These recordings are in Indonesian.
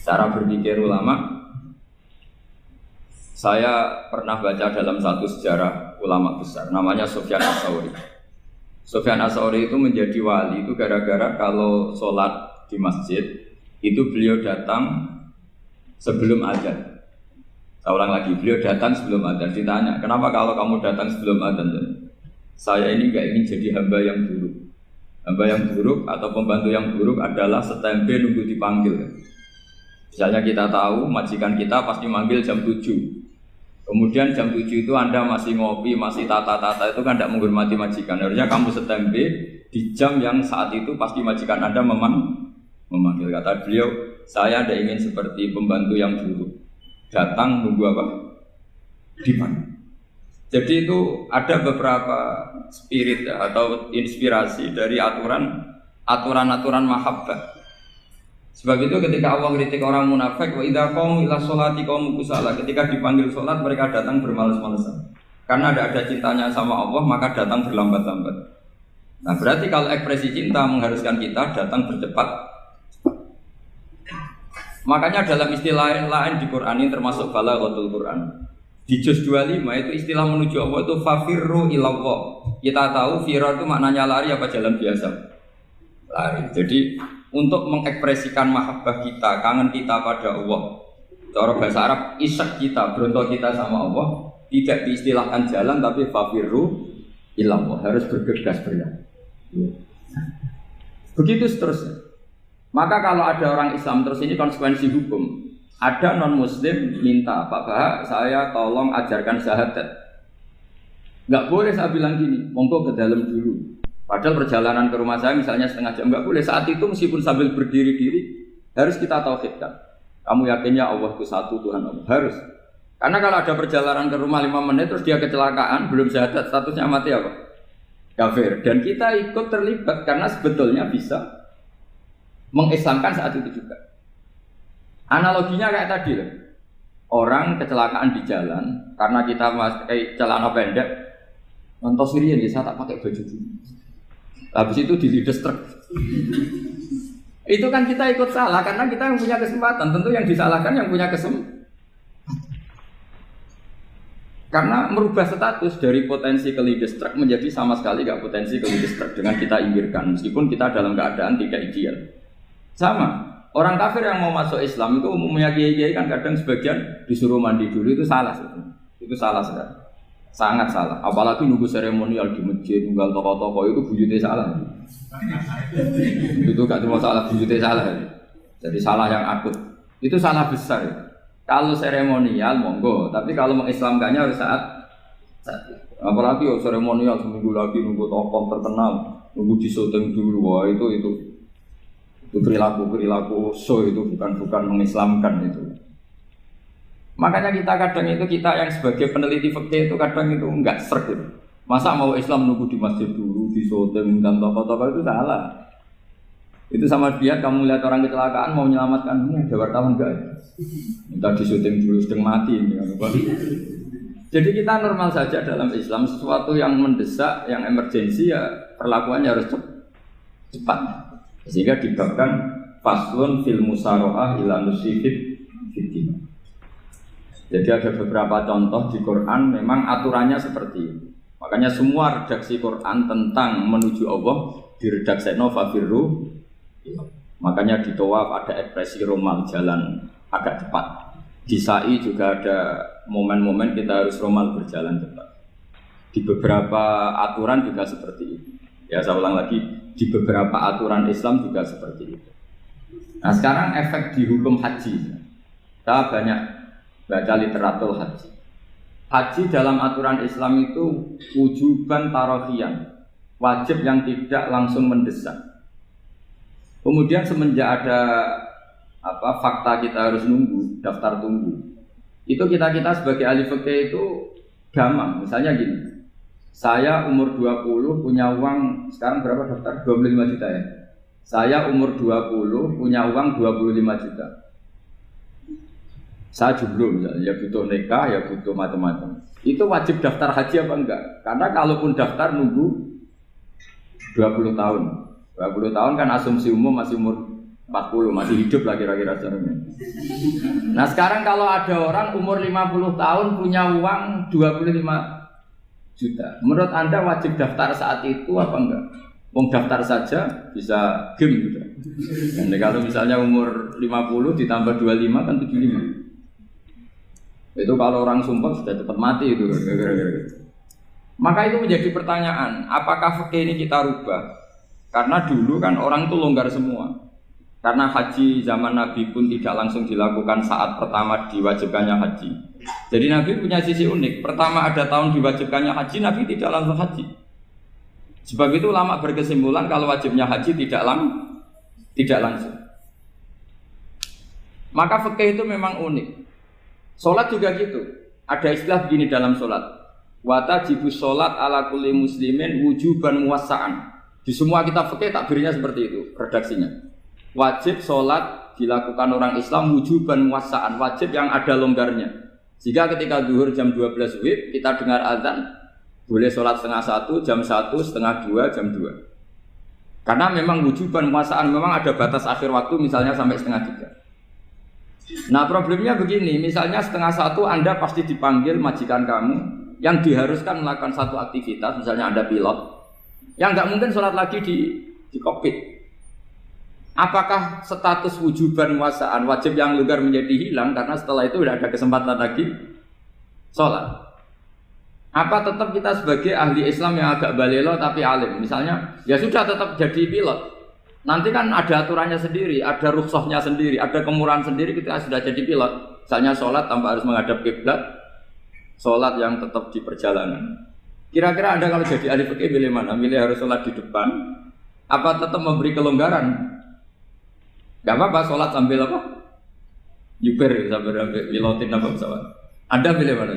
Cara berpikir ulama, saya pernah baca dalam satu sejarah ulama besar, namanya Sufyan Ats-Tsauri. Sufyan Ats-Tsauri itu menjadi wali itu gara-gara kalau sholat di masjid itu beliau datang sebelum adzan. Saya ulang lagi, beliau datang sebelum adzan. Ditanya, kenapa kalau kamu datang sebelum adzan? Saya ini nggak ingin jadi hamba yang buruk. Hamba yang buruk atau pembantu yang buruk adalah setempe nunggu dipanggil. Misalnya kita tahu majikan kita pasti manggil jam 7. Kemudian jam 7 itu Anda masih ngopi, masih tata-tata, itu kan tidak menghormati majikan. Harusnya kamu setempe di jam yang saat itu pasti majikan Anda memanggil. Kata beliau, saya tidak ingin seperti pembantu yang buruk. Datang nunggu apa? Dipanggil. Jadi itu ada beberapa spirit atau inspirasi dari aturan-aturan mahabbah. Sebab itu ketika Allah kritik orang munafik, wa idza qamu ila sholati qamu kusala, ketika dipanggil sholat mereka datang bermalas-malasan. Karena ada cintanya sama Allah, maka datang berlambat-lambat. Nah, berarti kalau ekspresi cinta mengharuskan kita datang bercepat. Makanya dalam istilah lain di Quran ini termasuk balaghatul Quran. Di juz 25 itu istilah menuju Allah itu fafirru ilallah. Kita tahu firar itu maknanya lari apa jalan biasa? Lari. Jadi untuk mengekspresikan mahabbah kita, kangen kita pada Allah, cara bahasa Arab, isyak kita, berontok kita sama Allah, tidak diistilahkan jalan tapi fafirru ilallah, harus bergegas berlari. Begitu seterusnya. Maka kalau ada orang Islam terus ini konsekuensi hukum. Ada non Muslim minta, Pak Bahak, saya tolong ajarkan syahadat. Nggak boleh saya bilang gini, monggo ke dalam dulu. Padahal perjalanan ke rumah saya misalnya setengah jam, nggak boleh. Saat itu meskipun sambil berdiri-diri harus kita tauhidkan. Kamu yakinnya Allah itu satu, Tuhan Allah, harus. Karena kalau ada perjalanan ke rumah 5 menit terus dia kecelakaan, belum syahadat, statusnya mati apa? Kafir. Dan kita ikut terlibat karena sebetulnya bisa mengislamkan saat itu juga. Analoginya kayak tadi loh. Orang kecelakaan di jalan karena kita pakai celana pendek, nonton sendirian dia tak pakai baju dulu. Habis itu dilides truk. Itu kan kita ikut salah karena kita yang punya kesempatan. Tentu yang disalahkan yang punya kesempatan. Karena merubah status dari potensi kelides truk menjadi sama sekali gak potensi kelides truk dengan kita inggirkan. Meskipun kita dalam keadaan tidak ideal. Sama. Orang kafir yang mau masuk Islam itu umumnya kiai-kiai kan kadang sebagian disuruh mandi dulu, itu salah. Itu salah sekali. Sangat salah, apalagi nunggu seremonial di masjid, nunggal toko-toko itu bujutnya salah. Itu gak cuma salah, bujutnya salah. Jadi salah yang akut. Itu salah besar. Kalau seremonial monggo, tapi kalau mengislamkannya harus saat apalagi seremonial seminggu lagi nunggu tokoh terkenal, nunggu di syuting dulu, wah itu perilaku so itu bukan mengislamkan itu. Makanya kita yang sebagai peneliti fikih itu kadang itu enggak serg gitu. Masa mau Islam nunggu di masjid dulu, di syuting dan tokoh-tokoh itu salah. Itu sama dia kamu lihat orang kecelakaan mau menyelamatkan, ada wartawan enggak? Minta di syuting dulu sedang mati ini. Jadi kita normal saja dalam Islam, sesuatu yang mendesak, yang emergensi ya perlakuannya harus cepat. Sehingga dibabkan faslun fil musaroah ila nusifid fitina. Jadi ada beberapa contoh di Quran memang aturannya seperti itu. Makanya semua redaksi Quran tentang menuju Allah diredakseno fafirru. Makanya di Tawaf ada ekspresi romal, jalan agak cepat. Di Sa'i juga ada momen-momen kita harus romal, berjalan cepat. Di beberapa aturan juga seperti itu. Ya saya ulang lagi, di beberapa aturan Islam juga seperti itu. Nah sekarang efek di hukum haji. Kita banyak baca literatur haji. Haji dalam aturan Islam itu wujuban tarofian, wajib yang tidak langsung mendesak. Kemudian semenjak ada fakta kita harus nunggu, daftar tunggu. Itu kita sebagai ahli fikih itu gampang. Misalnya gini, saya umur 20 punya uang, sekarang berapa daftar? 25 juta ya. Saya umur 20 punya uang 25 juta. Saya jomblo misalnya, ya butuh nikah, ya butuh macam-macam. Itu wajib daftar haji apa enggak? Karena kalaupun daftar nunggu 20 tahun. 20 tahun kan asumsi umum masih umur 40 masih hidup lah kira-kira sebenarnya. Nah sekarang kalau ada orang umur 50 tahun punya uang 25 juta, menurut Anda wajib daftar saat itu apa enggak? Wong daftar saja bisa game gitu. Dan kalau misalnya umur 50 ditambah 25 kan 75. Itu kalau orang sumpah sudah cepat mati itu. Maka itu menjadi pertanyaan, apakah fikih ini kita rubah? Karena dulu kan orang itu longgar semua. Karena haji zaman Nabi pun tidak langsung dilakukan saat pertama diwajibkannya haji. Jadi Nabi punya sisi unik. Pertama ada tahun diwajibkannya haji, Nabi tidak langsung haji. Sebab itu ulama berkesimpulan kalau wajibnya haji tidak langsung. Maka fikih itu memang unik. Sholat juga gitu. Ada istilah begini dalam sholat. Wa tajibu sholat ala kulli muslimin wujuban muwassa'an. Di semua kitab fikih takbirnya seperti itu, redaksinya. Wajib sholat dilakukan orang Islam wujuban muwassa'an, wajib yang ada longgarnya. Jika ketika zuhur jam 12 WIB kita dengar azan, boleh sholat setengah 1, jam 1, setengah 2, jam 2. Karena memang wujuban muwassa'an, memang ada batas akhir waktu misalnya sampai setengah 3. Nah problemnya begini, misalnya setengah 1 Anda pasti dipanggil majikan kamu yang diharuskan melakukan satu aktivitas, misalnya Anda pilot, yang nggak mungkin sholat lagi di kokpit. Apakah status wujuban muwassa'an wajib yang longgar menjadi hilang karena setelah itu tidak ada kesempatan lagi sholat? Apa tetap kita sebagai ahli Islam yang agak balelo tapi alim, misalnya ya sudah tetap jadi pilot, nanti kan ada aturannya sendiri, ada rukhsahnya sendiri, ada kemurahan sendiri ketika sudah jadi pilot. Misalnya sholat tanpa harus menghadap kiblat, sholat yang tetap di perjalanan. Kira-kira Anda kalau jadi ahli fikih pilih mana? Pilih harus sholat di depan, apa tetap memberi kelonggaran? Gak apa-apa sholat sambil apa? Yuber sambil pilotin apa pesawat. Anda pilih mana?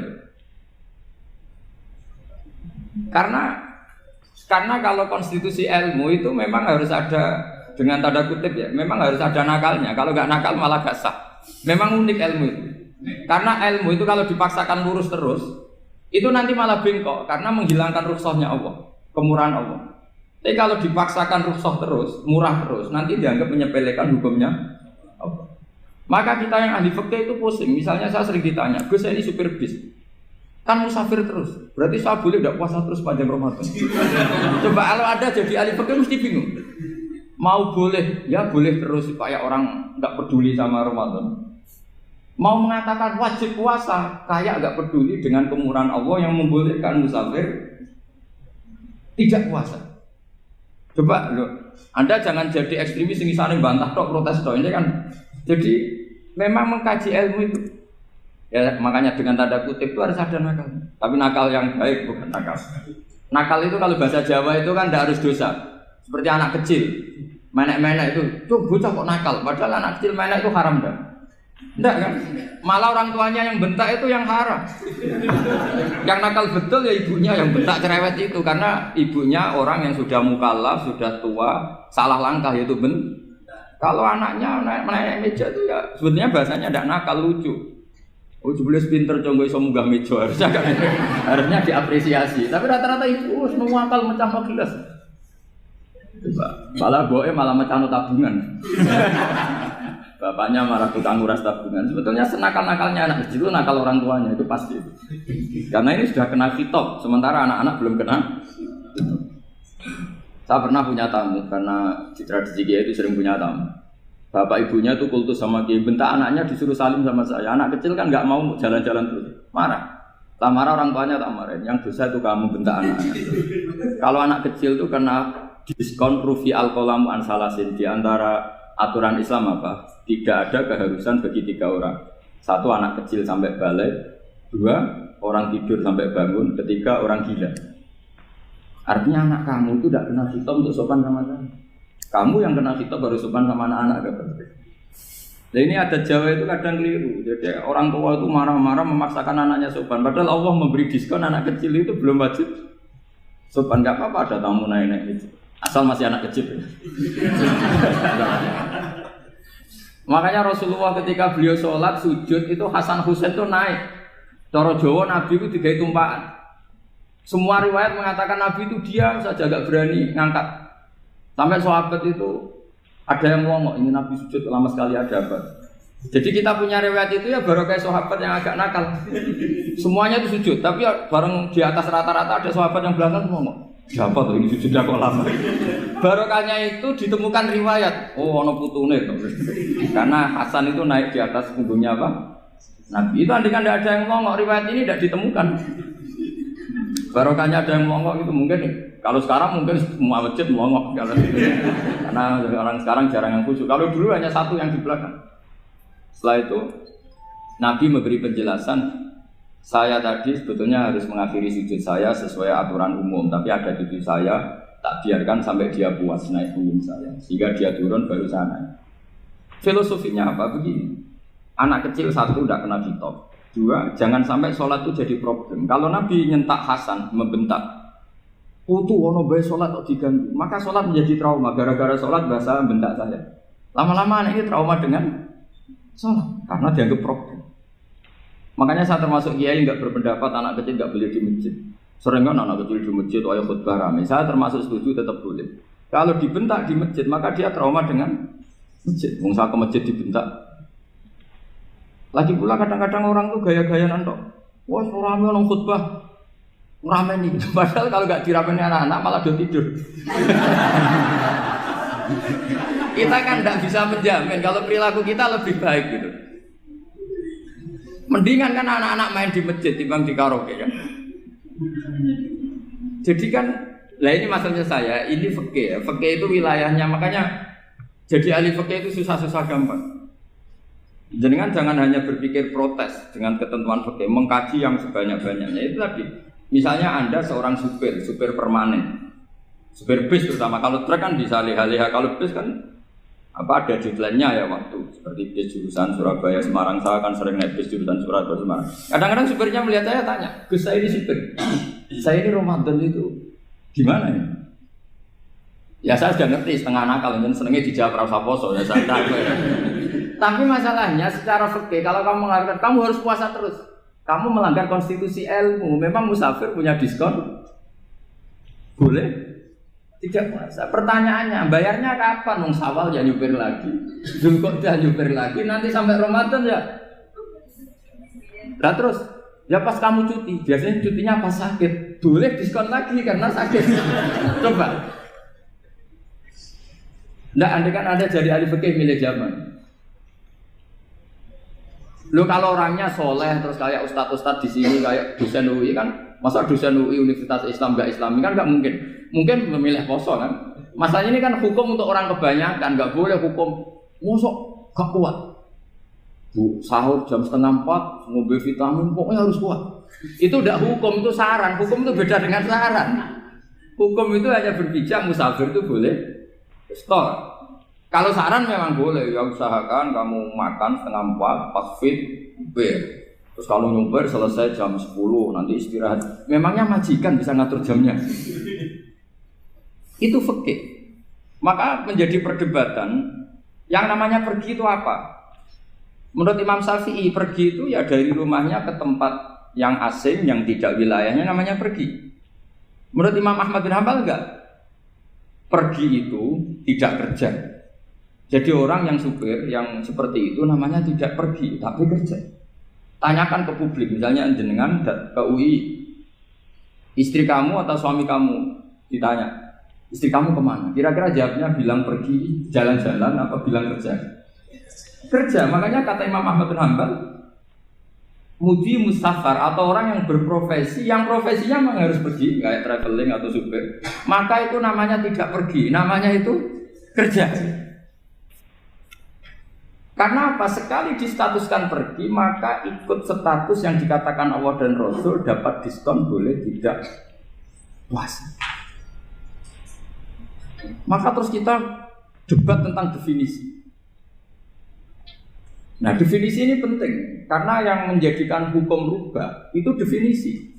Karena kalau konstitusi ilmu itu memang harus ada, dengan tanda kutip ya, memang harus ada nakalnya. Kalau nggak nakal malah gak sah. Memang unik ilmu itu. Karena ilmu itu kalau dipaksakan lurus terus, itu nanti malah bengkok karena menghilangkan rukhsahnya Allah, kemurahan Allah. Tapi kalau dipaksakan rukhsah terus, murah terus, nanti dianggap menyepelekan hukumnya Allah. Maka kita yang ahli fikih itu pusing. Misalnya saya sering ditanya, Gus saya ini supir bis, kan musafir terus, berarti saya boleh tidak puasa terus panjang Ramadan? Coba kalau ada jadi ahli fikih mesti bingung. Mau boleh, ya boleh terus supaya orang nggak peduli sama Ramadan. Mau mengatakan wajib puasa, kayak nggak peduli dengan kemurahan Allah yang membolehkan musafir tidak puasa. Coba loh, Anda jangan jadi ekstremis yang misalnya bantah tok, protes tok, ini kan. Jadi memang mengkaji ilmu itu. Ya makanya dengan tanda kutip itu harus ada nakal. Tapi nakal yang baik bukan nakal. Nakal itu kalau bahasa Jawa itu kan tidak harus dosa. Seperti anak kecil, menek-menek itu, tuh bocah kok nakal. Padahal anak kecil menek itu haram dah. Enggak kan? Malah orang tuanya yang bentak itu yang haram. Yang nakal betul ya ibunya yang bentak cerewet itu, karena ibunya orang yang sudah mukallaf, sudah tua, salah langkah yaitu Kalau anaknya naik meja itu ya sebetulnya bahasanya tidak nakal, lucu. Oh jebule pinter conggo iso munggah meja, harusnya diapresiasi. Tapi rata-rata itu semua akal mecah gelas. Malah boe malah mecah tabungan. Bapaknya marah tukang nguras tabungan. Sebetulnya senakal-nakalnya anak kecil itu nakal orang tuanya, itu pasti. Karena ini sudah kena kitab, sementara anak-anak belum kena. Saya pernah punya tamu, karena di tradisi Kiai itu sering punya tamu. Bapak ibunya itu kultus sama Kiai, bentak anaknya disuruh salim sama saya. Anak kecil kan nggak mau jalan-jalan terus, marah. Tak marah orang tuanya tak marahin. Yang dosa itu kamu bentak anaknya. Kalau anak kecil itu kena diskon rufi al-qalamu an salasin. Di antara aturan Islam apa? Tidak ada keharusan bagi 3 orang. 1 anak kecil sampai balik, 2 orang tidur sampai bangun, 3 orang gila. Artinya anak kamu itu tidak kena khitab untuk sopan sama kamu. Kamu yang kena khitab baru sopan sama anak-anak. Nah ini ada Jawa itu kadang keliru. Jadi orang tua itu marah-marah memaksakan anaknya sopan. Padahal Allah memberi diskon anak kecil itu belum wajib sopan. Gak apa-apa ada tamu naik-naik itu. Asal masih anak kecil. Makanya Rasulullah ketika beliau sholat sujud itu Hasan Husain itu naik. Cara Jawa Nabi itu 3 tumpahan. Semua riwayat mengatakan Nabi itu diam saja, gak berani ngangkat. Sampai sahabat itu Ada yang ngomong ini Nabi sujud lama sekali ada apa? Jadi kita punya riwayat itu ya baru kayak sahabat yang agak nakal. Semuanya itu sujud, tapi ya bareng di atas rata-rata ada sahabat yang belakang ngomong. Siapa tuh ini sujudnya kok lama? Barokahnya itu ditemukan riwayat. Oh, ono putune tuh. Karena Hasan itu naik di atas punggungnya apa? Nabi. Itu andai kan tidak ada yang ngomong, riwayat ini tidak ditemukan. Barokahnya ada yang ngomong itu mungkin. Kalau sekarang mungkin semua masjid ngomong. Karena orang sekarang jarang yang khusyuk. Kalau dulu hanya satu yang di belakang. Setelah itu Nabi memberi penjelasan, saya tadi sebetulnya harus mengakhiri sujud saya sesuai aturan umum, tapi ada cucu saya tak biarkan sampai dia puas naik punggung saya, sehingga dia turun baru saya naik. Filosofinya apa? Begini, anak kecil satu tidak kena ditop, dua jangan sampai sholat itu jadi problem. Kalau Nabi nyentak Hasan, membentak, putu ono bae sholat kok diganggu, maka sholat menjadi trauma. Gara-gara sholat bahasa bentak saya. Lama-lama anak ini trauma dengan sholat karena dianggap problem. Makanya saya termasuk kiai nggak berpendapat anak kecil nggak boleh di masjid. Sering kan anak kecil di masjid, ayo khutbah rame. Saya termasuk setuju tetap boleh. Kalau dibentak di masjid maka dia trauma dengan masjid. Mungkin ke masjid dibentak. Lagi pula kadang-kadang orang tuh gaya-gayaan tok. Wah, rame orang khutbah rame nih. Padahal kalau nggak diramein anak-anak malah udah tidur. Kita kan tidak bisa menjamin kalau perilaku kita lebih baik gitu. Mendingan kan anak-anak main di masjid dibanding di karaoke kan. Jadi kan, lah ini masalahnya saya, ini fikih ya. Fikih itu wilayahnya, makanya jadi ahli fikih itu susah-susah gampang. Jangan hanya berpikir protes dengan ketentuan fikih, mengkaji yang sebanyak-banyaknya. Itu tadi, misalnya Anda seorang supir permanen, supir bis terutama. Kalau truk kan bisa leha-leha, kalau bis kan apa ada deadline-nya ya waktu. Seperti bis jurusan Surabaya Semarang, saya kan sering naik bis jurusan Surabaya Semarang. Kadang-kadang supirnya melihat saya tanya, Gus saya ini supir, saya ini Ramadan itu gimana ya? Ya saya sudah ngerti setengah nakal, dan senengnya dijawab rasa poso ya saya tahu. Tapi masalahnya secara fikih kalau kamu mengatakan kamu harus puasa terus, kamu melanggar konstitusi ilmu. Memang musafir punya diskon? Boleh? Tidak puasa. Pertanyaannya, bayarnya kapan? Nung Sawal ya nyupir lagi, Zulqa'dah nyupir lagi, nanti sampai Ramadan ya. Nah terus, ya pas kamu cuti, biasanya cutinya pas sakit, boleh diskon lagi karena sakit. Coba. Nggak, andai kan Anda jadi ahli fikih milik zaman. Lo kalau orangnya soleh terus kayak ustadz-ustadz di sini kayak dosen UI kan, masa dosen UI Universitas Islam nggak Islami kan nggak mungkin. Mungkin memilih poso kan. Masalahnya ini kan hukum untuk orang kebanyakan, nggak boleh hukum musuh gak kuat. Bu, sahur jam 3:30, ngombe vitamin pokoknya harus kuat. Itu udah hukum, itu saran. Hukum itu beda dengan saran. Hukum itu hanya berbicara musafir itu boleh store. Kalau saran memang boleh, ya usahakan kamu makan 3:30 pas fit, terus kalau nyumpir selesai jam 10 nanti istirahat. Memangnya majikan bisa ngatur jamnya? Itu fikih. Maka menjadi perdebatan yang namanya pergi itu apa? Menurut Imam Syafi'i pergi itu ya dari rumahnya ke tempat yang asing yang tidak wilayahnya namanya pergi. Menurut Imam Ahmad bin Hanbal enggak. Pergi itu tidak kerja. Jadi orang yang supir yang seperti itu namanya tidak pergi tapi kerja. Tanyakan ke publik, misalnya jenengan ke UI, istri kamu atau suami kamu ditanya, istri kamu kemana? Kira-kira jawabnya bilang pergi jalan-jalan apa bilang kerja? Kerja. Makanya kata Imam Ahmad bin Hanbal, mudi mustafar atau orang yang berprofesi, yang profesinya memang harus pergi, kayak traveling atau supir, maka itu namanya tidak pergi, namanya itu kerja. Karena apa? Sekali distatuskan pergi, maka ikut status yang dikatakan Allah dan Rasul dapat diskon boleh tidak puasa. Maka terus kita debat tentang definisi. Nah definisi ini penting karena yang menjadikan hukum rubah itu definisi.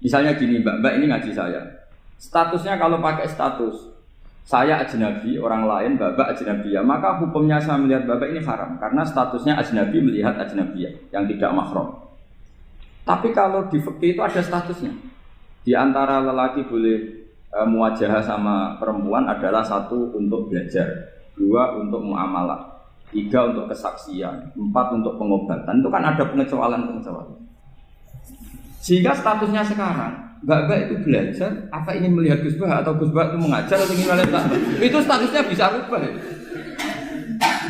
Misalnya gini mbak ini ngaji saya. Statusnya kalau pakai status saya ajnabi, orang lain babak ajnabiyah, maka hukumnya saya melihat babak ini haram karena statusnya ajnabi melihat ajnabiyah yang tidak mahram. Tapi kalau di fikih itu ada statusnya. Di antara lelaki boleh muwajahah sama perempuan adalah satu untuk belajar, 2 untuk muamalah, 3 untuk kesaksian, 4 untuk pengobatan. Itu kan ada pengecualian. Sehingga statusnya sekarang, Mbak itu belajar, apa ingin melihat Gus Bah atau Gus Bah itu mengajar atau ingin melihat itu statusnya bisa rubah. Ya.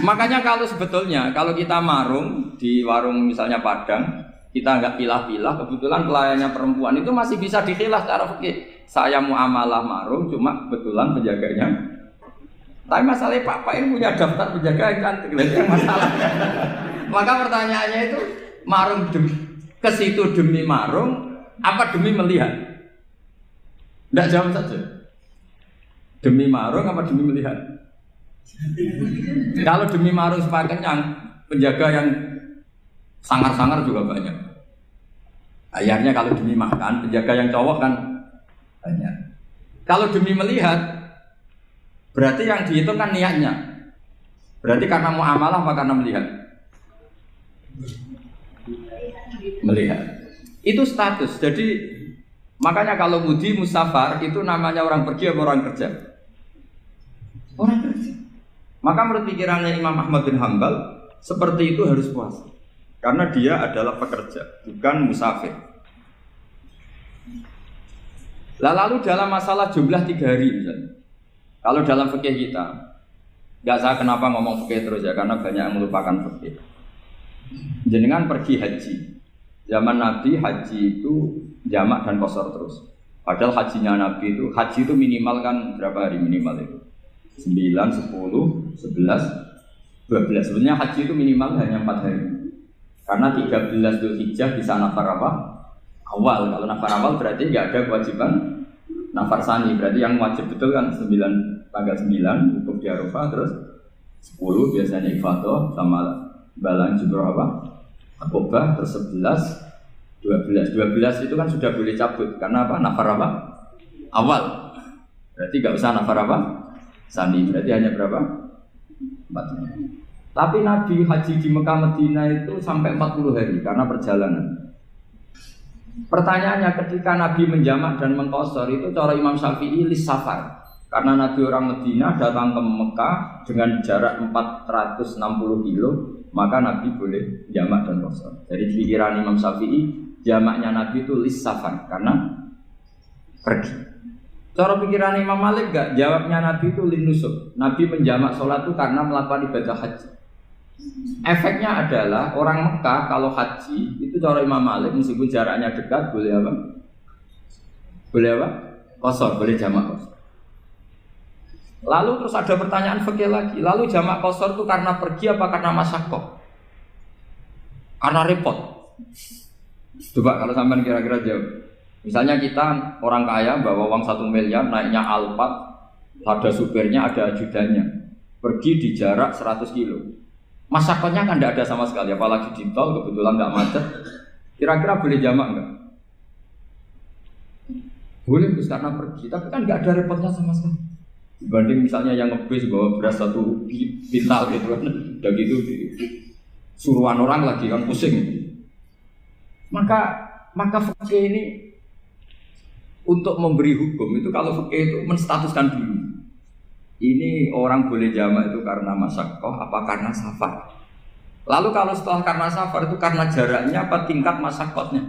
Makanya kalau kita marung di warung misalnya Padang, kita nggak pilah-pilah, kebetulan pelayannya perempuan itu masih bisa dikhilah secara fikih. Saya muamalah marung, cuma kebetulan penjaganya. Tapi masalahnya Pak ini punya daftar penjaga yang cantik, yang masalah. Maka pertanyaannya itu marung ke situ demi marung, apa demi melihat? Tidak jawab saja. Demi marung apa demi melihat? Kalau demi marung supaya kenyang, penjaga yang sangar-sangar juga banyak. Akhirnya kalau demi makan, penjaga yang cowok kan banyak. Kalau demi melihat, berarti yang dihitung kan niatnya. Berarti karena muamalah apa karena melihat? Melihat. Itu status. Jadi makanya kalau mudi musafar itu namanya orang pergi atau orang kerja? Orang kerja. Maka menurut pikirannya Imam Ahmad bin Hanbal, seperti itu harus puasa. Karena dia adalah pekerja, bukan musafir. Lalu dalam masalah jumlah 3 hari misalnya. Kalau dalam fikih kita, nggak saya kenapa ngomong fikih terus ya, karena banyak yang melupakan fikih. Jenengan pergi haji. Zaman Nabi haji itu jamak dan qashar terus. Padahal hajinya Nabi itu, haji itu minimal kan berapa hari minimal itu? 9, 10, 11, 12. Sebenarnya haji itu minimal hanya 4 hari. Karena 13 Dzulhijjah bisa nafar apa? Awal. Kalau nafar awal berarti nggak ada kewajiban nafar sani. Berarti yang wajib betul kan tanggal 9 untuk di Arafah, terus 10 biasanya ifadah sama balang jumroh apa? Akobah, terus 11, 12 itu kan sudah boleh cabut. Karena apa? Nafar apa? Awal. Berarti nggak usah nafar apa? Sani. Berarti hanya berapa? 4 hari. Tapi Nabi haji di Mekah Medina itu sampai 40 hari karena perjalanan. Pertanyaannya ketika Nabi menjamak dan mengqashar itu cara Imam Syafi'i lis safar. Karena Nabi orang Medina datang ke Mekah dengan jarak 460 kilo, maka Nabi boleh jamak dan qashar. Jadi pikiran Imam Syafi'i, jamaknya Nabi itu lis safar karena pergi. Cara pikiran Imam Malik enggak, jawabnya Nabi itu lin nusuk. Nabi menjamak sholat itu karena melakukan ibadah haji. Efeknya adalah orang Mekah kalau haji itu cara Imam Malik meskipun jaraknya dekat boleh apa? Boleh apa? Qashar, boleh jamak qashar. Lalu terus ada pertanyaan fikih lagi. Lalu jamak qashar itu karena pergi apa karena masyaqqah? Karena repot. Coba kalau sampean kira-kira jawab. Misalnya kita orang kaya bawa uang 1 miliar naiknya Alphard, ada supirnya, ada ajudannya. Pergi di jarak 100 kilo. Masyaqqahnya kan tidak ada sama sekali, apalagi di tol kebetulan nggak macet. Kira-kira boleh jamak nggak? Boleh terus karena pergi, tapi kan nggak ada repotnya sama sekali. Dibanding misalnya yang ngebis bawa beras 1 pintal gitu kan, udah gitu suruhan orang lagi kan pusing. Maka fikih ini untuk memberi hukum itu kalau fikih itu menstatuskan dulu. Ini orang boleh jamak itu karena masyaqqah apa karena safar. Lalu kalau setelah karena safar itu karena jaraknya apa tingkat masyaqqahnya.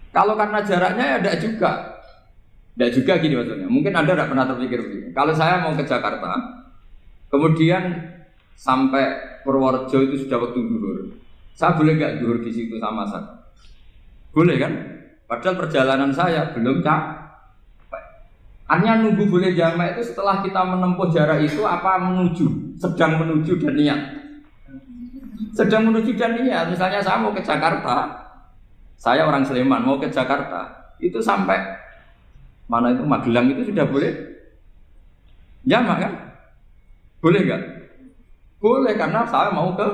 Kalau karena jaraknya ya tidak juga. Tidak juga gini maksudnya. Mungkin Anda tidak pernah terpikir begini. Kalau saya mau ke Jakarta, kemudian sampai Purworejo itu sudah waktu zuhur. Saya boleh nggak zuhur di situ sama saya? Boleh kan? Padahal perjalanan saya belum capek. Hanya nunggu boleh jamak itu setelah kita menempuh jarak itu apa menuju, sedang menuju dan niat. Sedang menuju dan niat. Misalnya saya mau ke Jakarta, saya orang Sleman mau ke Jakarta, itu sampai mana itu Magelang itu sudah boleh jamak kan? Boleh nggak? Boleh karena saya mau ke.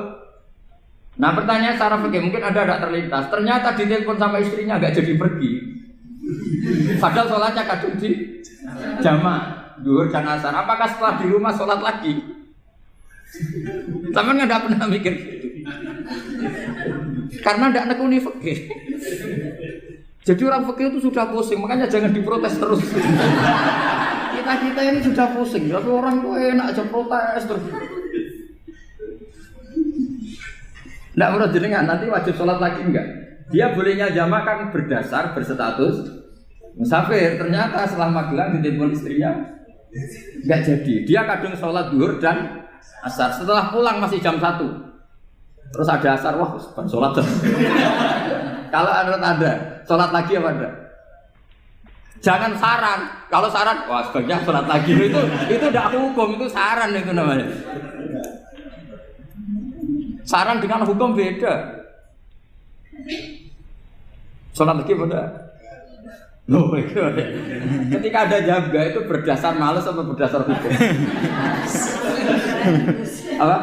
Nah pertanyaan secara fikih mungkin ada terlintas. Ternyata ditelepon sama istrinya nggak jadi pergi. Padahal sholatnya kadung di jamak, zuhur dan asar. Apakah setelah di rumah sholat lagi? Sama nggak pernah mikir gitu. Karena nggak nekuni fikih. Jadi orang fikih itu sudah pusing, makanya jangan diprotes terus. kita ini sudah pusing, tapi orang tuh enak aja protes terus. Nggak menurut jenengan nanti wajib sholat lagi enggak? Dia bolehnya jamak kan berdasar berstatus musafir. Ternyata setelah Magelang ditelepon istrinya enggak jadi. Dia kadung sholat zuhur dan asar. Setelah pulang masih jam 1. Terus ada asar, wah bukan sholat. Kalau menurut Anda, sholat lagi apa enggak? Jangan saran. Kalau saran, wah sebaiknya sholat lagi. Itu tidak hukum, itu saran itu namanya. Saran dengan hukum beda. Sholat lagi pada. Loh, ketika ada jaga itu berdasar malas atau berdasar hukum? Apa?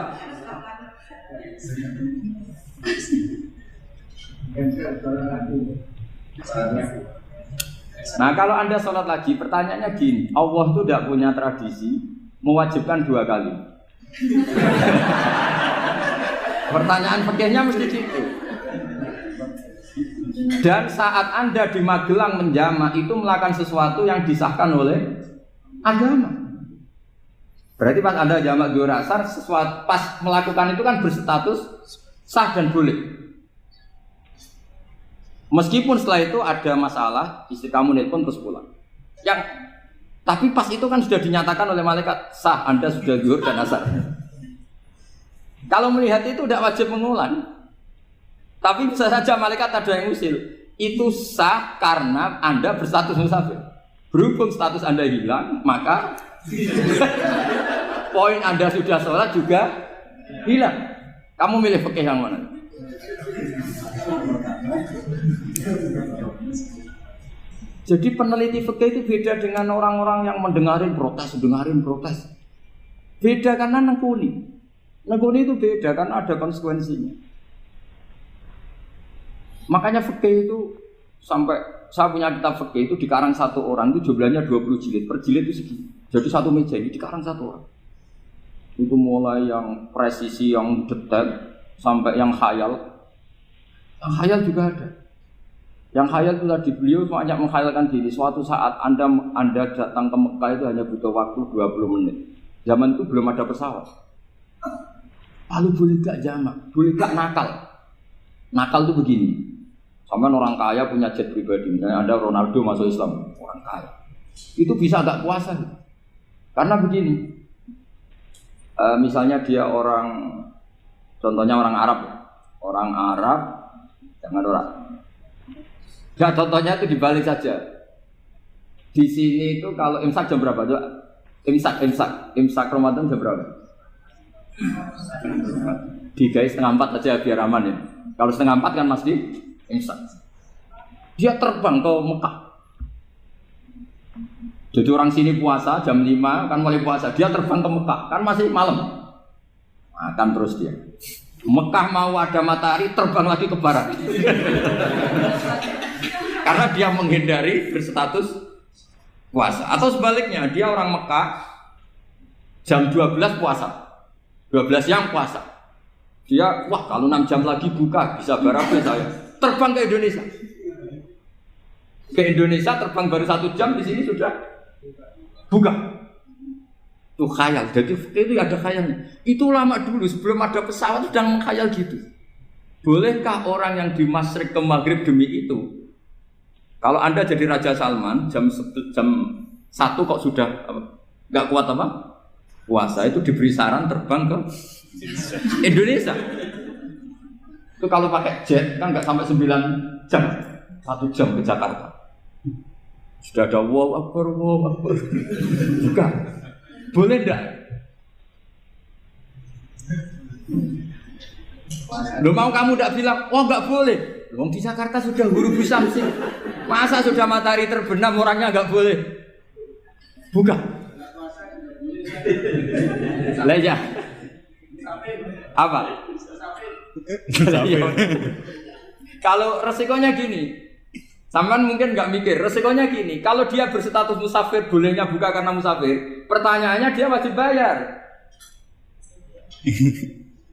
Nah kalau Anda sholat lagi, pertanyaannya gini, Allah itu tidak punya tradisi mewajibkan 2 kali. Pertanyaan fikihnya mesti gitu. Dan saat Anda di Magelang menjamak itu melakukan sesuatu yang disahkan oleh agama. Berarti pas Anda jamak zuhur asar, sesuatu pas melakukan itu kan berstatus sah dan boleh. Meskipun setelah itu ada masalah, istri kamu nelpon terus pulang. Tapi pas itu kan sudah dinyatakan oleh malaikat sah, Anda sudah zuhur dan asar. Kalau melihat itu tidak wajib mengulang. Tapi bisa saja malaikat ada yang usil. Itu sah karena Anda berstatus musafir. Berhubung status Anda hilang, maka poin Anda sudah sholat juga hilang. Kamu milih fikih yang mana? Jadi peneliti fikih itu beda dengan orang-orang yang mendengarin protes. Beda karena nengkuni. Nengkuni itu beda karena ada konsekuensinya. Makanya fikih itu sampai saya punya kitab fikih itu dikarang satu orang itu jumlahnya 20 jilid. Per jilid itu segini. Jadi satu meja ini dikarang satu orang. Itu mulai yang presisi, yang detail sampai yang khayal. Yang khayal juga ada. Yang khayal itu tadi beliau banyak menghayalkan diri. Suatu saat Anda datang ke Mekah itu hanya butuh waktu 20 menit. Zaman itu belum ada pesawat. Lalu boleh gak jamak? Boleh gak nakal? Nakal itu begini. Sampai orang kaya punya jet pribadi. Misalnya Anda Ronaldo masuk Islam, orang kaya. Itu bisa gak puasa? Karena begini. Misalnya dia orang, contohnya orang Arab. Orang Arab, jangan orang. Ya contohnya itu dibalik saja. Di sini itu kalau imsak jam berapa? Imsak Ramadan jam berapa? 3:30 aja biar aman ya. Kalau 3:30 kan masih imsak. Dia terbang ke Mekah. Jadi orang sini puasa jam 5 kan mulai puasa. Dia terbang ke Mekah kan masih malam. Makan terus dia. Mekah mau ada matahari terbang lagi ke barat. Karena dia menghindari berstatus puasa. Atau sebaliknya, dia orang Mekah jam 12 puasa. 12 siang puasa. Dia, wah kalau 6 jam lagi buka, bisa berapa saya. Terbang ke Indonesia. Ke Indonesia terbang baru 1 jam, di sini sudah buka. Itu khayal. Jadi itu ada khayalnya. Itu lama dulu, sebelum ada pesawat sudah mengkhayal gitu. Bolehkah orang yang di Masyrik ke Maghrib demi itu? Kalau Anda jadi Raja Salman jam 1 kok sudah nggak kuat apa? Puasa itu diberi saran terbang ke Indonesia. Itu kalau pakai jet kan nggak sampai 9 jam, 1 jam ke Jakarta. Sudah ada wow akbar. Bukan. Boleh enggak? Loh mau kamu enggak bilang, oh enggak boleh. Wong di Jakarta sudah huru samsing. Masa sudah matahari terbenam orangnya enggak boleh? Bukan. Lah ya. Apa? Kalau resikonya gini, sampean mungkin nggak mikir, resikonya gini, kalau dia berstatus musafir, bolehnya buka karena musafir, pertanyaannya dia wajib bayar.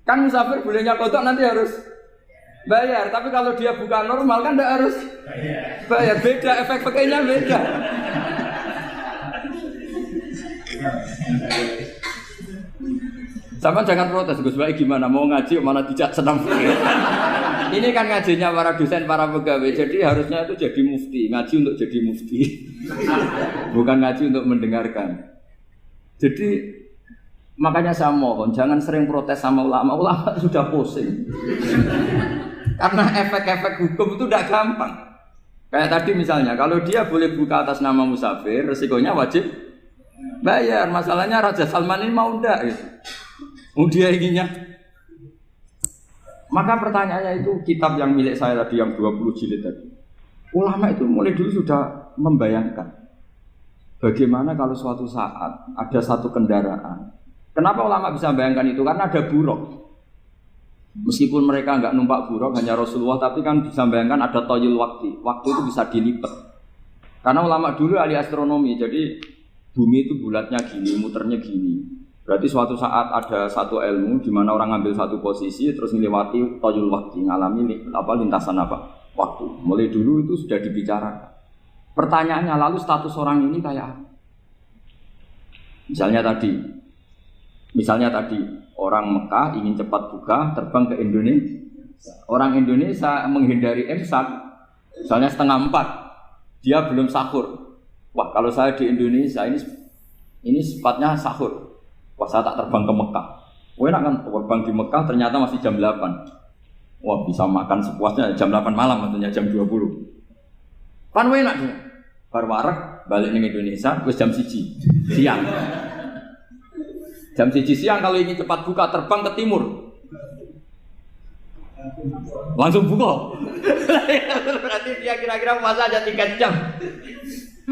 Kan musafir bolehnya kodok nanti harus bayar, tapi kalau dia buka normal kan tidak harus bayar, beda, efek pakainya beda. Sama jangan protes, Gus Baik gimana mau ngaji malah dijak senam. Ini kan ngajinya para dosen, para pegawai. Jadi harusnya itu jadi mufti, ngaji untuk jadi mufti. Bukan ngaji untuk mendengarkan. Jadi makanya saya mohon jangan sering protes sama ulama. Ulama sudah pusing. Karena efek-efek hukum itu tidak gampang. Kayak tadi misalnya, kalau dia boleh buka atas nama musafir, resikonya wajib bayar. Masalahnya Raja Salman ini mau enggak gitu. Dia inginnya. Maka pertanyaannya itu kitab yang milik saya tadi yang 20 jilid tadi. Ulama itu mulai dulu sudah membayangkan bagaimana kalau suatu saat ada satu kendaraan. Kenapa ulama bisa membayangkan itu? Karena ada buruk. Meskipun mereka enggak numpak buruk hanya Rasulullah, tapi kan bisa membayangkan ada toyul waktu. Waktu itu bisa dilipat. Karena ulama dulu ahli astronomi, jadi bumi itu bulatnya gini, muternya gini. Berarti suatu saat ada satu ilmu di mana orang ngambil satu posisi terus melewati toyul waktu, ngalami lintasan waktu. Mulai dulu itu sudah dibicarakan. Pertanyaannya lalu status orang ini kayak apa? Misalnya tadi orang Mekah ingin cepat buka terbang ke Indonesia. Orang Indonesia menghindari imsak, misalnya 3:30, dia belum sahur. Wah kalau saya di Indonesia ini sifatnya sahur. Wah saya tak terbang ke Mekah. Wah enak kan terbang di Mekah ternyata masih jam 8. Wah bisa makan sepuasnya jam 8 malam tentunya jam 20. Kan enak dia. Baru warak balik ke Indonesia terus jam 1 siang. Jam 1 siang kalau ingin cepat buka terbang ke timur. Langsung buka. Berarti dia kira-kira puasa aja 3 jam.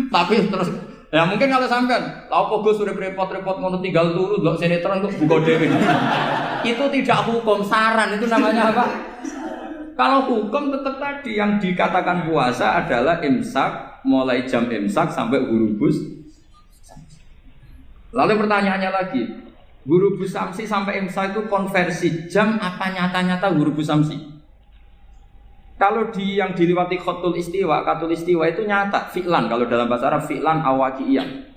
Tapi terus ya mungkin kalau sampean, lha opo Gus sudah repot-repot ngono tinggal turu delok sinetron kok buka dhewe. Itu tidak hukum, saran itu namanya apa? Kalau hukum tetap tadi yang dikatakan puasa adalah imsak, mulai jam imsak sampai ghurubus. Lalu pertanyaannya lagi, ghurubus samsi sampai imsak itu konversi jam apa nyata-nyata ghurubus samsi? Kalau yang diliwati khatul istiwa itu nyata, fi'lan kalau dalam bahasa Arab fi'lan awaqiyah.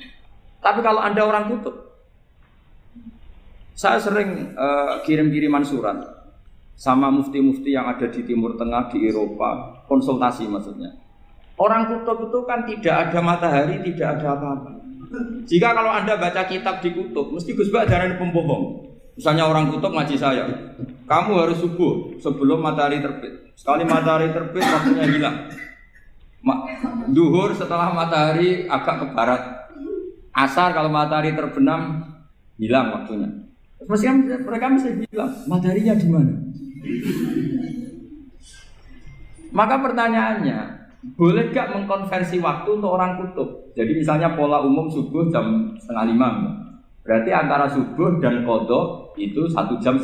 Tapi kalau Anda orang kutub, saya sering kirim-kiriman surat sama mufti-mufti yang ada di Timur Tengah, di Eropa, konsultasi maksudnya. Orang kutub itu kan tidak ada matahari, tidak ada apa-apa. Jika kalau Anda baca kitab di kutub, mesti Gus Bak darani pembohong. Misalnya orang kutub ngaji saya, kamu harus subuh sebelum matahari terbit. Sekali matahari terbit, waktunya hilang. Duhur setelah matahari agak ke barat. Asar kalau matahari terbenam, hilang waktunya. Mesti mereka mesti bilang, mataharinya di mana? Maka pertanyaannya, boleh gak mengkonversi waktu untuk orang kutub? Jadi misalnya pola umum subuh jam 4:30. Berarti antara subuh dan qadha itu 1,5 jam.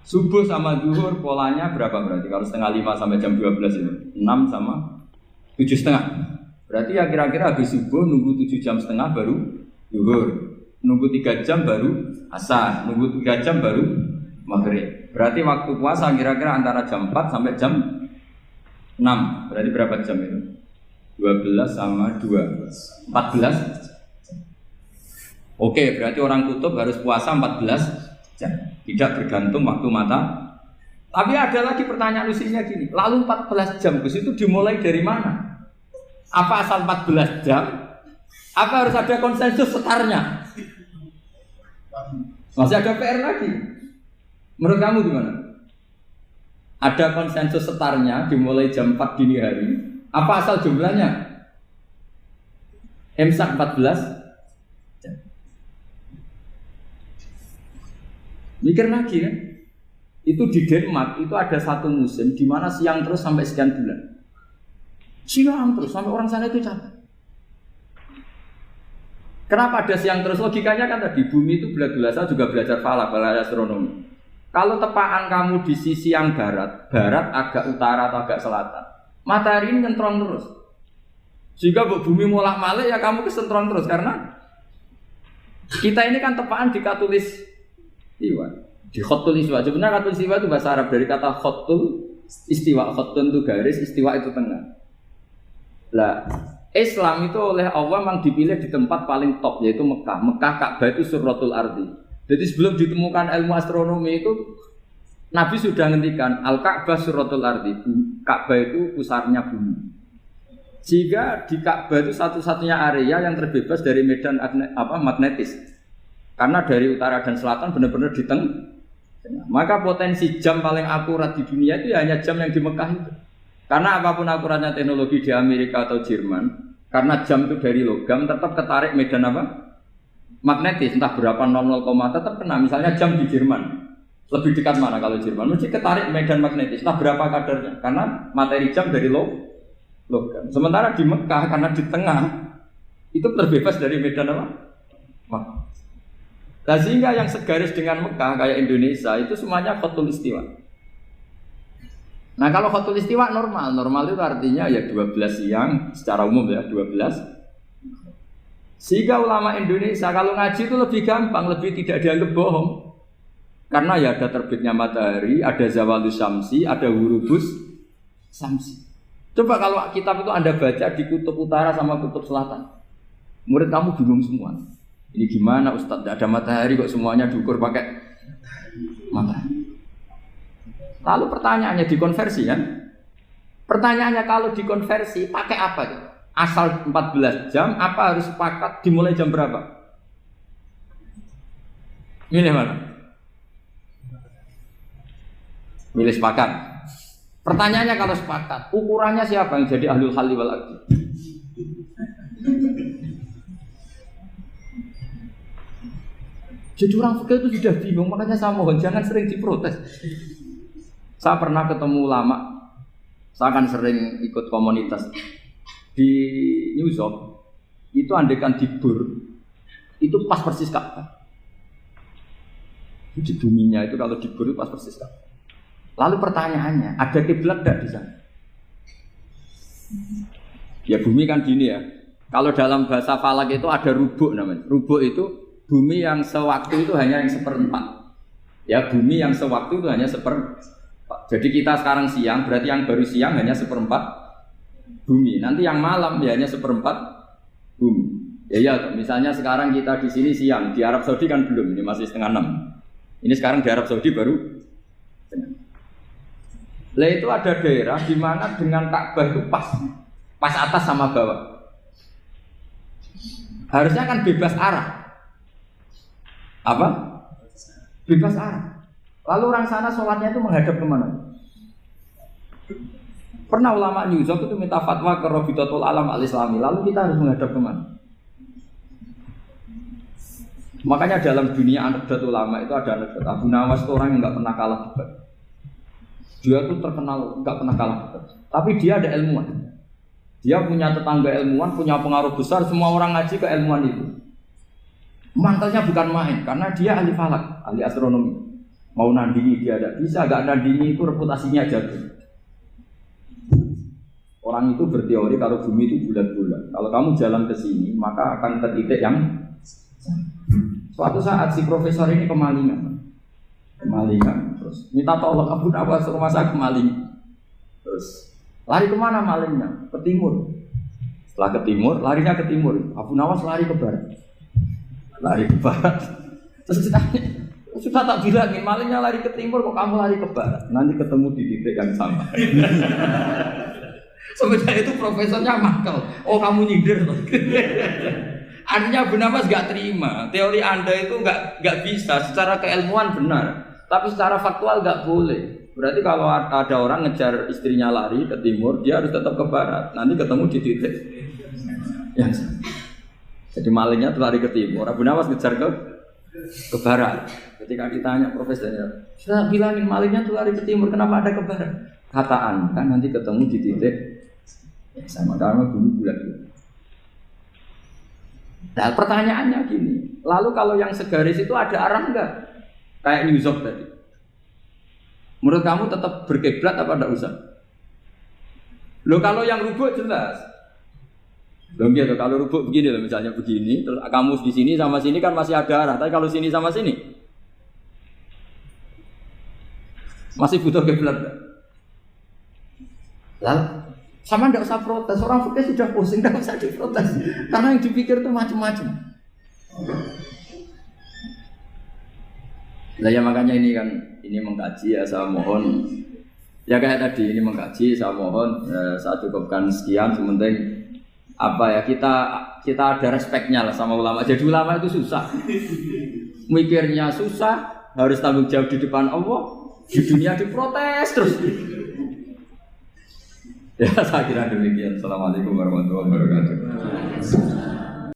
Subuh sama zuhur polanya berapa berarti? Kalau 4:30 sampai jam 12 itu 6 sama 7,5. Berarti ya kira-kira habis subuh nunggu 7,5 jam baru zuhur, nunggu 3 jam baru asar, nunggu 3 jam baru maghrib. Berarti waktu puasa kira-kira antara jam 4 sampai jam 6. Berarti berapa jam itu? 12 sama 2 14. Oke, berarti orang kutub harus puasa 14 jam. Tidak bergantung waktu mata. Tapi ada lagi pertanyaan lucunya gini. Lalu 14 jam Gus itu dimulai dari mana? Apa asal 14 jam? Apa harus ada konsensus setarnya? Masih ada PR lagi. Menurut kamu gimana? Ada konsensus setarnya dimulai jam 4 dini hari. Apa asal jumlahnya? Imsak 14 jam. Mikir lagi kan? Itu di Denmark itu ada satu musim di mana siang terus sampai sekian bulan. Siang terus sampai orang sana itu capek. Kenapa ada siang terus? Logikanya kan tadi bumi itu bulat-bulat. Saya juga belajar falak, belajar astronomi. Kalau tepaan kamu di sisi yang barat agak utara atau agak selatan, matahari ini nyentron terus. Jika bumi molak-malik ya kamu kesentron terus karena kita ini kan tepaan di katulis istiwa, di khotul istiwa. Sebenarnya khotul istiwa itu bahasa Arab dari kata khotul istiwa. Khotun itu garis, istiwa itu tengah. Lah, Islam itu oleh Allah memang dipilih di tempat paling top yaitu Mekah. Mekah Ka'bah itu surratul ardi. Jadi sebelum ditemukan ilmu astronomi itu Nabi sudah ngendikan Al-Ka'bah surratul ardi. Ka'bah itu pusarnya bumi. Sehingga di Ka'bah itu satu-satunya area yang terbebas dari medan magnetis. Karena dari utara dan selatan benar-benar di tengah. Maka potensi jam paling akurat di dunia itu ya hanya jam yang di Mekah itu. Karena apapun akuratnya teknologi di Amerika atau Jerman, karena jam itu dari logam tetap ketarik medan magnetis, entah berapa 00, tetap kena. Misalnya jam di Jerman, lebih dekat mana kalau Jerman? Mesti ketarik medan magnetis, entah berapa kadarnya, karena materi jam dari logam. Sementara di Mekah, karena di tengah, itu terbebas dari medan magnetis. Nah, sehingga yang segaris dengan Mekah kayak Indonesia itu semuanya khotul istiwa. Nah kalau khotul istiwa normal itu artinya ya 12 siang secara umum ya 12. Sehingga ulama Indonesia kalau ngaji itu lebih gampang, lebih tidak dianggap bohong. Karena ya ada terbitnya matahari, ada zawalus syamsi, ada hurubus syamsi. Coba kalau kitab itu Anda baca di kutub utara sama kutub selatan, murid kamu bingung semua. Ini gimana Ustadz, tidak ada matahari kok semuanya diukur pakai matahari. Lalu pertanyaannya dikonversi kan? Pertanyaannya kalau dikonversi pakai apa? Asal 14 jam, apa harus sepakat dimulai jam berapa? Milih mana? Milih sepakat. Pertanyaannya kalau sepakat, ukurannya siapa yang jadi ahlul halli wal aqdi? Jadi orang fikih itu sudah bingung, makanya saya mohon jangan sering diprotes. Saya pernah ketemu ulama, saya kan sering ikut komunitas di New York. Itu andekan di Bur, itu pas persis Ka'bah. Di buminya itu kalau di Bur itu pas persis Ka'bah. Lalu pertanyaannya, ada kiblat tidak di sana? Ya bumi kan gini ya. Kalau dalam bahasa falak itu ada rubuk namanya. Rubuk itu bumi yang sewaktu itu hanya yang seperempat. Ya bumi yang sewaktu itu hanya seperempat. Jadi kita sekarang siang, berarti yang baru siang hanya seperempat bumi. Nanti yang malam ya hanya seperempat bumi. Ya, misalnya sekarang kita di sini siang, di Arab Saudi kan belum, ini masih 5:30. Ini sekarang di Arab Saudi baru. Lah itu ada daerah di mana dengan Ka'bah itu pas atas sama bawah. Harusnya kan bebas arah. Apa? Bebas arah. Lalu orang sana sholatnya itu menghadap kemana? Pernah ulama New York itu minta fatwa ke Rabitatul Alam Al-Islami. Lalu kita harus menghadap kemana? Makanya dalam dunia anekdot ulama itu ada anekdot. Abu Nawas itu orang yang nggak pernah kalah debat. Dia tuh terkenal nggak pernah kalah debat. Tapi dia ada ilmuwan. Dia punya tetangga ilmuwan, punya pengaruh besar. Semua orang ngaji ke ilmuwan itu. Mantelnya bukan main, karena dia ahli falak, ahli astronomi. Mau nandingi dia tidak bisa, gak nandingi itu reputasinya jatuh. Orang itu berteori kalau bumi itu bulat-bulat. Kalau kamu jalan ke sini, maka akan ke titik yang suatu saat si profesor ini kemalingan, terus minta tolong Abu Nawas rumah saya kemalingan. Terus lari kemana malingnya? Ke timur. Setelah ke timur, larinya ke timur. Abu Nawas lari ke barat. Terus ditanya, sudah tak bilangin, malingnya lari ke timur, kok kamu lari ke barat? Nanti ketemu di titik yang sama. Sebenarnya itu profesornya makal. Oh kamu nyindir. Artinya Abu Nawas gak terima. Teori Anda itu gak bisa. Secara keilmuan benar, tapi secara faktual gak boleh. Berarti kalau ada orang ngejar istrinya lari ke timur, dia harus tetap ke barat. Nanti ketemu di titik yang sama. Jadi malingnya tuh lari ke timur, Abu Nawas ngejar ke barat. Ketika ditanya profesornya, saya bilangin malingnya tuh lari ke timur, kenapa ada ke barat? Kataan kan nanti ketemu di titik sama karena bumi bulat. Nah pertanyaannya gini, lalu kalau yang segaris itu ada arah enggak? Kayak New York tadi. Menurut kamu tetap berkiblat apa enggak usah? Loh kalau yang rubuk jelas. Loh gitu, kalau rubuk begini loh, misalnya begini, terus kamu di sini sama sini kan masih ada arah, tapi kalau sini sama sini masih butuh kiblat. Lalu Sama tidak usah protes, orang fikih sudah pusing, tidak usah diprotes. Karena yang dipikir itu macam-macam. Nah ya makanya ini mengkaji ya, saya mohon ya kayak tadi ini mengkaji, saya mohon saya cukupkan sekian. Sementing apa ya kita ada respeknya lah sama ulama. Jadi ulama itu susah, mikirnya susah, harus tanggung jawab di depan Allah, di dunia diprotes terus. Ya saya kira demikian. Assalamualaikum warahmatullahi wabarakatuh.